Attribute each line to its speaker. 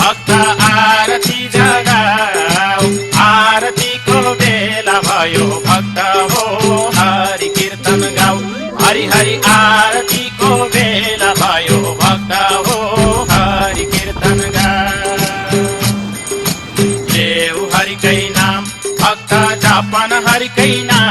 Speaker 1: भक्त आरती जगाऊ आरतीको बेला भयो भक्त हो हरि कीर्तन गाऊ हरि हरि आरतीको बेला भयो भक्त हो हरि कीर्तन गाऊ लेऊ हरिकै नाम भक्त जापन हरिकै नाम